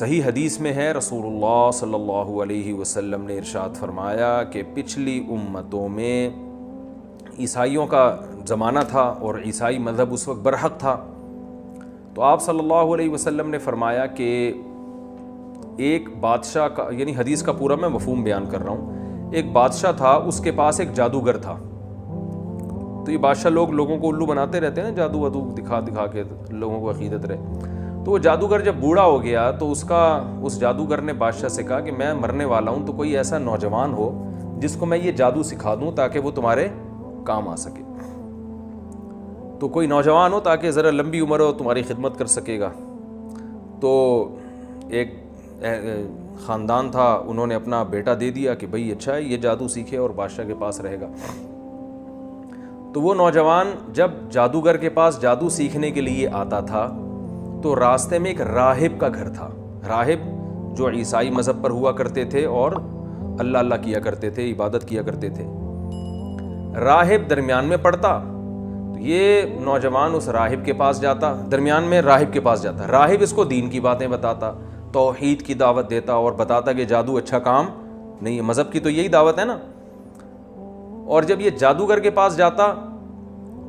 صحیح حدیث میں ہے رسول اللہ صلی اللہ علیہ وسلم نے ارشاد فرمایا کہ پچھلی امتوں میں عیسائیوں کا زمانہ تھا اور عیسائی مذہب اس وقت برحق تھا، تو آپ صلی اللہ علیہ وسلم نے فرمایا کہ ایک بادشاہ کا، یعنی حدیث کا پورا میں مفہوم بیان کر رہا ہوں، ایک بادشاہ تھا، اس کے پاس ایک جادوگر تھا۔ تو یہ بادشاہ لوگوں کو الو بناتے رہتے ہیں نا، جادو وادو دکھا کے لوگوں کو عقیدت رہے۔ تو وہ جادوگر جب بوڑھا ہو گیا تو اس جادوگر نے بادشاہ سے کہا کہ میں مرنے والا ہوں، تو کوئی ایسا نوجوان ہو جس کو میں یہ جادو سکھا دوں تاکہ وہ تمہارے کام آ سکے، تو کوئی نوجوان ہو تاکہ ذرا لمبی عمر ہو، تمہاری خدمت کر سکے گا۔ تو ایک خاندان تھا، انہوں نے اپنا بیٹا دے دیا کہ بھئی اچھا ہے، یہ جادو سیکھے اور بادشاہ کے پاس رہے گا۔ تو وہ نوجوان جب جادوگر کے پاس جادو سیکھنے کے لیے آتا تھا تو راستے میں ایک راہب کا گھر تھا۔ راہب جو عیسائی مذہب پر ہوا کرتے تھے اور اللہ اللہ کیا کرتے تھے، عبادت کیا کرتے تھے۔ راہب درمیان میں پڑتا، تو یہ نوجوان اس راہب کے پاس جاتا، درمیان میں راہب کے پاس جاتا، راہب اس کو دین کی باتیں بتاتا، توحید کی دعوت دیتا اور بتاتا کہ جادو اچھا کام نہیں ہے، مذہب کی تو یہی دعوت ہے نا۔ اور جب یہ جادوگر کے پاس جاتا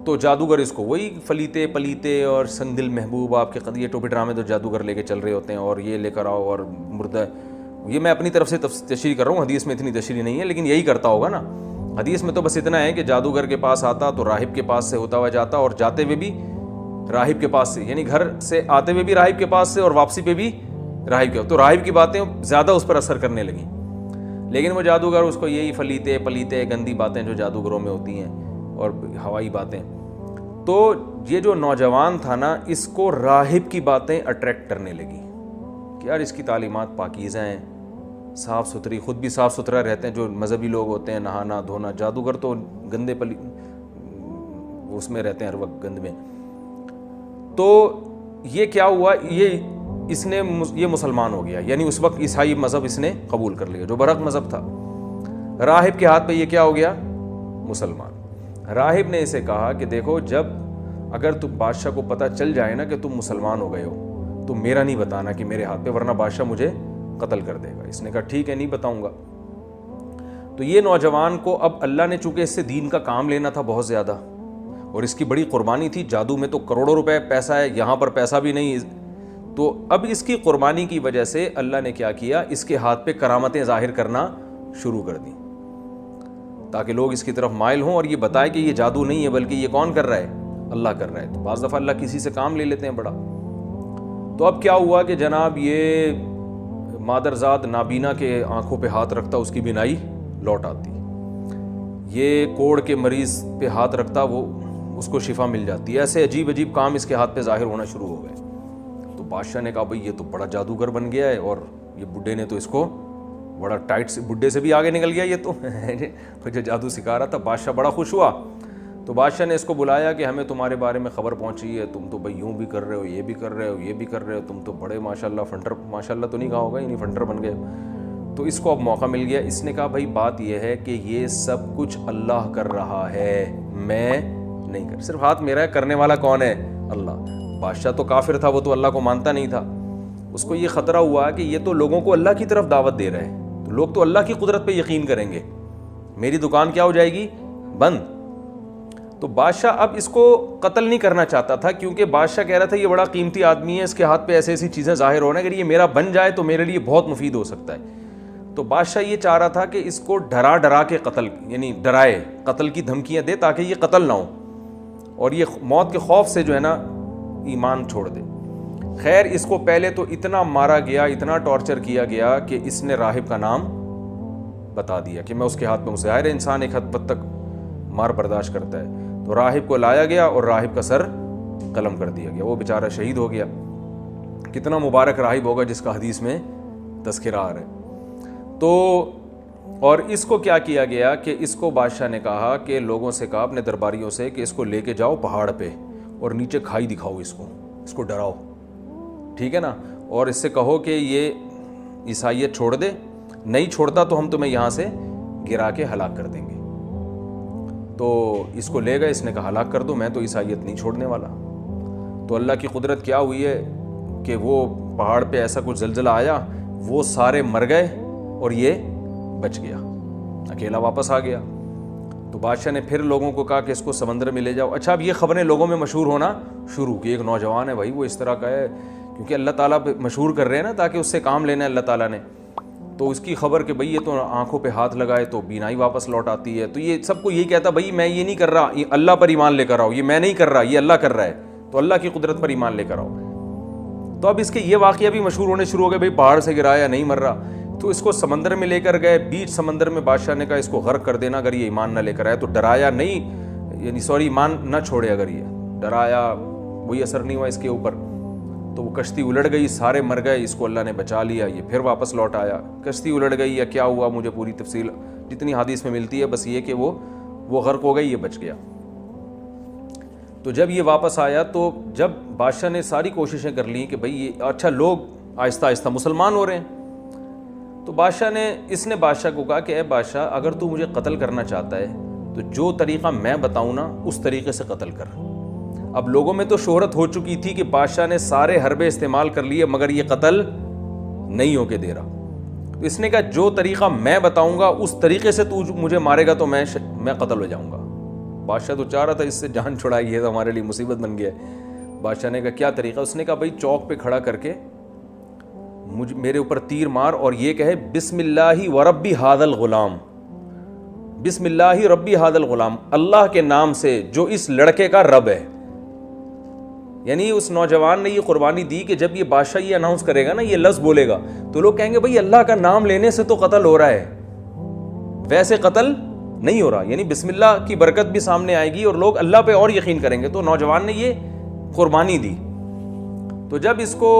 تو جادوگر اس کو وہی فلیتے پلیتے اور سنگ دل محبوب، آپ کے قضیے ٹوپی ڈرامے تو جادوگر لے کے چل رہے ہوتے ہیں، اور یہ لے کر آؤ اور مردہ، یہ میں اپنی طرف سے تشریح کر رہا ہوں، حدیث میں اتنی تشریح نہیں ہے، لیکن یہی کرتا ہوگا نا۔ حدیث میں تو بس اتنا ہے کہ جادوگر کے پاس آتا تو راہب کے پاس سے ہوتا ہوا جاتا، اور جاتے ہوئے بھی راہب کے پاس سے، یعنی گھر سے آتے ہوئے بھی راہب کے پاس سے اور واپسی پہ بھی راہب کے، تو راہب کی باتیں زیادہ اس پر اثر کرنے لگیں۔ لیکن وہ جادوگر اس کو یہی فلیتے پلیتے گندی باتیں جو جادوگروں میں ہوتی ہیں اور ہوائی باتیں، تو یہ جو نوجوان تھا نا، اس کو راہب کی باتیں اٹریکٹ کرنے لگی کہ یار اس کی تعلیمات پاکیزہ ہیں، صاف ستھری، خود بھی صاف ستھرا رہتے ہیں، جو مذہبی لوگ ہوتے ہیں نہانا دھونا، جادوگر تو گندے اس میں رہتے ہیں ہر وقت گند میں۔ تو یہ کیا ہوا، یہ مسلمان ہو گیا، یعنی اس وقت عیسائی مذہب اس نے قبول کر لیا جو برحق مذہب تھا۔ راہب کے ہاتھ پہ یہ کیا ہو گیا، مسلمان۔ راہب نے اسے کہا کہ دیکھو، جب اگر تم بادشاہ کو پتہ چل جائے نا کہ تم مسلمان ہو گئے ہو تو میرا نہیں بتانا کہ میرے ہاتھ پہ، ورنہ بادشاہ مجھے قتل کر دے گا۔ اس نے کہا ٹھیک ہے، نہیں بتاؤں گا۔ تو یہ نوجوان کو اب اللہ نے چونکہ اس سے دین کا کام لینا تھا بہت زیادہ، اور اس کی بڑی قربانی تھی، جادو میں تو کروڑوں روپے پیسہ ہے، یہاں پر پیسہ بھی نہیں، تو اب اس کی قربانی کی وجہ سے اللہ نے کیا کیا، اس کے ہاتھ پہ کرامتیں ظاہر کرنا شروع کر دیں تاکہ لوگ اس کی طرف مائل ہوں اور یہ بتائے کہ یہ جادو نہیں ہے بلکہ یہ کون کر رہا ہے، اللہ کر رہا ہے۔ تو بعض دفعہ اللہ کسی سے کام لے لیتے ہیں بڑا۔ تو اب کیا ہوا کہ جناب یہ مادرزاد نابینا کے آنکھوں پہ ہاتھ رکھتا، اس کی بینائی لوٹ آتی، یہ کوڑ کے مریض پہ ہاتھ رکھتا، وہ اس کو شفا مل جاتی ہے۔ ایسے عجیب عجیب کام اس کے ہاتھ پہ ظاہر ہونا شروع ہو گئے۔ تو بادشاہ نے کہا بھئی یہ تو بڑا جادوگر بن گیا ہے، اور یہ بڈھے نے تو اس کو بڑا ٹائٹ سے، بڈھے سے بھی آگے نکل گیا یہ تو جو جادو سکھا رہا تھا۔ بادشاہ بڑا خوش ہوا، تو بادشاہ نے اس کو بلایا کہ ہمیں تمہارے بارے میں خبر پہنچی ہے، تم تو بھئی یوں بھی کر رہے ہو، یہ بھی کر رہے ہو، یہ بھی کر رہے ہو، تم تو بڑے ماشاءاللہ فنٹر، ماشاءاللہ تو نہیں کہا ہوگا، یعنی فنٹر بن گئے۔ تو اس کو اب موقع مل گیا۔ اس نے کہا بھئی بات یہ ہے کہ یہ سب کچھ اللہ کر رہا ہے، میں نہیں کر، صرف ہاتھ میرا ہے، کرنے والا کون ہے، اللہ۔ بادشاہ تو کافر تھا، وہ تو اللہ کو مانتا نہیں تھا۔ اس کو یہ خطرہ ہوا کہ یہ تو لوگوں کو اللہ کی طرف دعوت دے رہے ہیں، تو لوگ تو اللہ کی قدرت پہ یقین کریں گے، میری دکان کیا ہو جائے گی، بند۔ تو بادشاہ اب اس کو قتل نہیں کرنا چاہتا تھا، کیونکہ بادشاہ کہہ رہا تھا یہ بڑا قیمتی آدمی ہے، اس کے ہاتھ پہ ایسی ایسی چیزیں ظاہر ہو رہی ہیں، اگر یہ میرا بن جائے تو میرے لیے بہت مفید ہو سکتا ہے۔ تو بادشاہ یہ چاہ رہا تھا کہ اس کو ڈرا کے قتل، یعنی ڈرائے، قتل کی دھمکیاں دے تاکہ یہ قتل نہ ہو اور یہ موت کے خوف سے جو ہے نا ایمان چھوڑ دے۔ خیر، اس کو پہلے تو اتنا مارا گیا، اتنا ٹارچر کیا گیا کہ اس نے راہب کا نام بتا دیا کہ میں اس کے ہاتھ میں، ظاہر ہے انسان ایک حد تک مار برداشت کرتا ہے۔ تو راہب کو لایا گیا اور راہب کا سر قلم کر دیا گیا، وہ بیچارہ شہید ہو گیا۔ کتنا مبارک راہب ہوگا جس کا حدیث میں تذکرہ آ رہا ہے۔ تو اور اس کو کیا کیا گیا کہ اس کو بادشاہ نے کہا کہ لوگوں سے کہا اپنے درباریوں سے کہ اس کو لے کے جاؤ پہاڑ پہ اور نیچے کھائی دکھاؤ، اس کو ڈراؤ، ٹھیک ہے نا، اور اس سے کہو کہ یہ عیسائیت چھوڑ دے، نہیں چھوڑتا تو ہم تمہیں یہاں سے گرا کے ہلاک کر دیں گے۔ تو اس کو لے گئے، اس نے کہا ہلاک کر دو، میں تو عیسائیت نہیں چھوڑنے والا۔ تو اللہ کی قدرت کیا ہوئی ہے کہ وہ پہاڑ پہ ایسا کچھ زلزلہ آیا، وہ سارے مر گئے اور یہ بچ گیا، اکیلا واپس آ گیا۔ تو بادشاہ نے پھر لوگوں کو کہا کہ اس کو سمندر میں لے جاؤ۔ اچھا اب یہ خبریں لوگوں میں مشہور ہونا شروع کی، ایک نوجوان ہے بھائی وہ اس طرح کا ہے، کیونکہ اللہ تعالیٰ مشہور کر رہے ہیں نا تاکہ اس سے کام لینا ہے اللہ تعالیٰ نے، تو اس کی خبر کہ بھئی یہ تو آنکھوں پہ ہاتھ لگائے تو بینائی واپس لوٹ آتی ہے، تو یہ سب کو یہی کہتا بھئی میں یہ نہیں کر رہا، یہ اللہ پر ایمان لے کر آؤ، یہ میں نہیں کر رہا، یہ اللہ کر رہا ہے، تو اللہ کی قدرت پر ایمان لے کر آؤ۔ تو اب اس کے یہ واقعہ بھی مشہور ہونے شروع ہو گئے، بھئی پہاڑ سے گرایا نہیں مر رہا، تو اس کو سمندر میں لے کر گئے، بیچ سمندر میں بادشاہ نے کہا اس کو غرق کر دینا اگر یہ ایمان نہ لے کر آئے، تو ڈرایا نہیں، یعنی ایمان نہ چھوڑے، اگر یہ ڈرایا وہی اثر نہیں ہوا اس کے اوپر، تو وہ کشتی الٹ گئی، سارے مر گئے، اس کو اللہ نے بچا لیا، یہ پھر واپس لوٹ آیا۔ کشتی الٹ گئی یا کیا ہوا مجھے پوری تفصیل جتنی حدیث میں ملتی ہے، بس یہ کہ وہ غرق ہو گئی، یہ بچ گیا۔ تو جب یہ واپس آیا تو جب بادشاہ نے ساری کوششیں کر لیں کہ بھئی یہ اچھا لوگ آہستہ آہستہ مسلمان ہو رہے ہیں، تو اس نے بادشاہ کو کہا کہ اے بادشاہ اگر تو مجھے قتل کرنا چاہتا ہے تو جو طریقہ میں بتاؤں نا اس طریقے سے قتل کر۔ اب لوگوں میں تو شہرت ہو چکی تھی کہ بادشاہ نے سارے حربے استعمال کر لیے مگر یہ قتل نہیں ہو کے دے رہا، تو اس نے کہا جو طریقہ میں بتاؤں گا اس طریقے سے تو مجھے مارے گا تو میں قتل ہو جاؤں گا۔ بادشاہ تو چاہ رہا تھا اس سے جان چھڑائی، یہ تو ہمارے لیے مصیبت بن گیا ہے۔ بادشاہ نے کہا کیا طریقہ؟ اس نے کہا بھائی چوک پہ کھڑا کر کے میرے اوپر تیر مار اور یہ کہے بسم اللہ و ربی ھذا الغلام، بسم اللہ ربی ھذا الغلام، اللہ کے نام سے جو اس لڑکے کا رب ہے۔ یعنی اس نوجوان نے یہ قربانی دی کہ جب یہ بادشاہ یہ اناؤنس کرے گا نا، یہ لفظ بولے گا تو لوگ کہیں گے بھئی اللہ کا نام لینے سے تو قتل ہو رہا ہے، ویسے قتل نہیں ہو رہا، یعنی بسم اللہ کی برکت بھی سامنے آئے گی اور لوگ اللہ پہ اور یقین کریں گے۔ تو نوجوان نے یہ قربانی دی۔ تو جب اس کو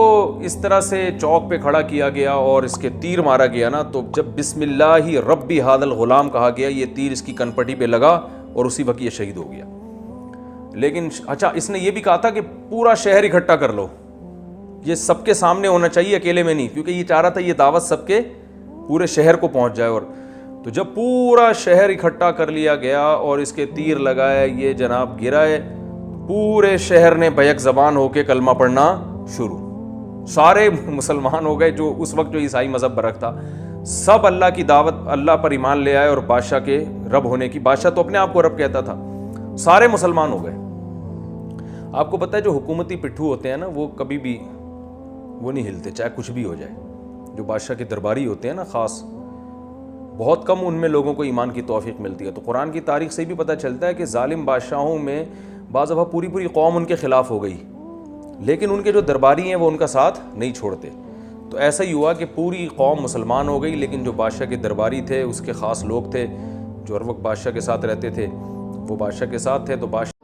اس طرح سے چوک پہ کھڑا کیا گیا اور اس کے تیر مارا گیا نا، تو جب بسم اللہ ربی ھذا الغلام کہا گیا، یہ تیر اس کی کنپٹی پہ لگا اور اسی وقت یہ شہید ہو گیا۔ لیکن اچھا اس نے یہ بھی کہا تھا کہ پورا شہر اکٹھا کر لو، یہ سب کے سامنے ہونا چاہیے، اکیلے میں نہیں، کیونکہ یہ چاہ رہا تھا یہ دعوت سب کے پورے شہر کو پہنچ جائے۔ اور تو جب پورا شہر اکٹھا کر لیا گیا اور اس کے تیر لگائے، یہ جناب گرائے، پورے شہر نے بیک زبان ہو کے کلمہ پڑھنا شروع، سارے مسلمان ہو گئے، جو اس وقت جو عیسائی مذہب برک تھا، سب اللہ کی دعوت، اللہ پر ایمان لے آئے اور بادشاہ کے رب ہونے کی، بادشاہ تو اپنے آپ کو رب کہتا تھا، سارے مسلمان ہو گئے۔ آپ کو پتہ ہے جو حکومتی پٹھو ہوتے ہیں نا، وہ کبھی بھی وہ نہیں ہلتے چاہے کچھ بھی ہو جائے۔ جو بادشاہ کے درباری ہوتے ہیں نا، خاص بہت کم ان میں لوگوں کو ایمان کی توفیق ملتی ہے۔ تو قرآن کی تاریخ سے بھی پتہ چلتا ہے کہ ظالم بادشاہوں میں بعض دفعہ پوری قوم ان کے خلاف ہو گئی، لیکن ان کے جو درباری ہیں وہ ان کا ساتھ نہیں چھوڑتے۔ تو ایسا ہی ہوا کہ پوری قوم مسلمان ہو گئی، لیکن جو بادشاہ کے درباری تھے، اس کے خاص لوگ تھے جو ہر وقت بادشاہ کے ساتھ رہتے تھے، وہ بادشاہ کے ساتھ تھے، تو بادشاہ